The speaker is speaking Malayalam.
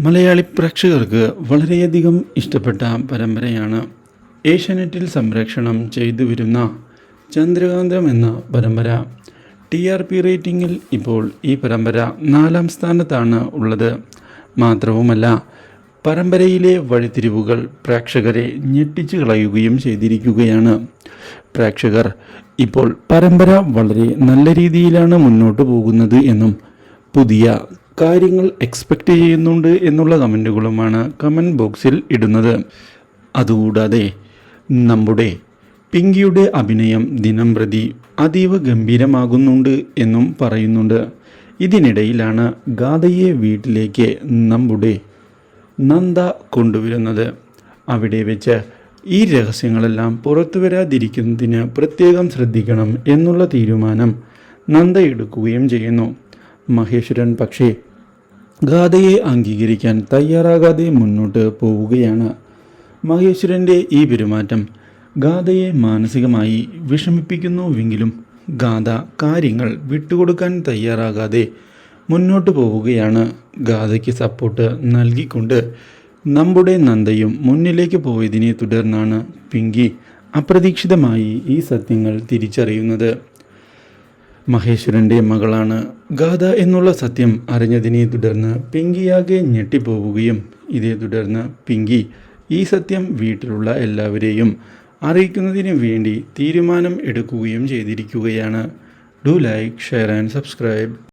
മലയാളി പ്രേക്ഷകർക്ക് വളരെയധികം ഇഷ്ടപ്പെട്ട പരമ്പരയാണ് ഏഷ്യാനെറ്റിൽ സംപ്രേഷണം ചെയ്തു വരുന്ന ചന്ദ്രകാന്തം എന്ന പരമ്പര. TRP റേറ്റിംഗിൽ ഇപ്പോൾ ഈ പരമ്പര 4-ാം സ്ഥാനത്താണ് ഉള്ളത്. മാത്രവുമല്ല, പരമ്പരയിലെ വഴിത്തിരിവുകൾ പ്രേക്ഷകരെ ഞെട്ടിച്ചു കളയുകയും ചെയ്തിരിക്കുകയാണ്. പ്രേക്ഷകർ ഇപ്പോൾ പരമ്പര വളരെ നല്ല രീതിയിലാണ് മുന്നോട്ട് പോകുന്നത് എന്നും പുതിയ കാര്യങ്ങൾ എക്സ്പെക്റ്റ് ചെയ്യുന്നുണ്ട് എന്നുള്ള കമൻറ്റുകളുമാണ് കമൻറ്റ് ബോക്സിൽ ഇടുന്നത്. അതുകൂടാതെ നമ്മുടെ പിങ്കിയുടെ അഭിനയം ദിനം പ്രതി അതീവ ഗംഭീരമാകുന്നുണ്ട് എന്നും പറയുന്നുണ്ട്. ഇതിനിടയിലാണ് ഗാഥയെ വീട്ടിലേക്ക് നമ്മുടെ നന്ദ കൊണ്ടുവരുന്നത്. അവിടെ വെച്ച് ഈ രഹസ്യങ്ങളെല്ലാം പുറത്തു വരാതിരിക്കുന്നതിന് പ്രത്യേകം ശ്രദ്ധിക്കണം എന്നുള്ള തീരുമാനം നന്ദ എടുക്കുകയും ചെയ്യുന്നു. മഹേശ്വരൻ പക്ഷേ ഗാഥയെ അംഗീകരിക്കാൻ തയ്യാറാകാതെ മുന്നോട്ട് പോവുകയാണ്. മഹേശ്വരൻ്റെ ഈ പെരുമാറ്റം ഗാഥയെ മാനസികമായി വിഷമിപ്പിക്കുന്നുവെങ്കിലും ഗാഥ കാര്യങ്ങൾ വിട്ടുകൊടുക്കാൻ തയ്യാറാകാതെ മുന്നോട്ട് പോവുകയാണ്. ഗാഥയ്ക്ക് സപ്പോർട്ട് നൽകിക്കൊണ്ട് നമ്മുടെ നന്ദയും മുന്നിലേക്ക് പോയതിനെ തുടർന്നാണ് പിങ്കി അപ്രതീക്ഷിതമായി ഈ സത്യങ്ങൾ തിരിച്ചറിയുന്നത്. മഹേശ്വരൻ്റെ മകളാണ് ഗാഥ എന്നുള്ള സത്യം അറിഞ്ഞതിനെ തുടർന്ന് പിങ്കിയാകെ ഞെട്ടിപ്പോവുകയും ഇതേ തുടർന്ന് പിങ്കി ഈ സത്യം വീട്ടിലുള്ള എല്ലാവരെയും അറിയിക്കുന്നതിന് വേണ്ടി തീരുമാനം എടുക്കുകയും ചെയ്തിരിക്കുകയാണ്. Do like, share and subscribe.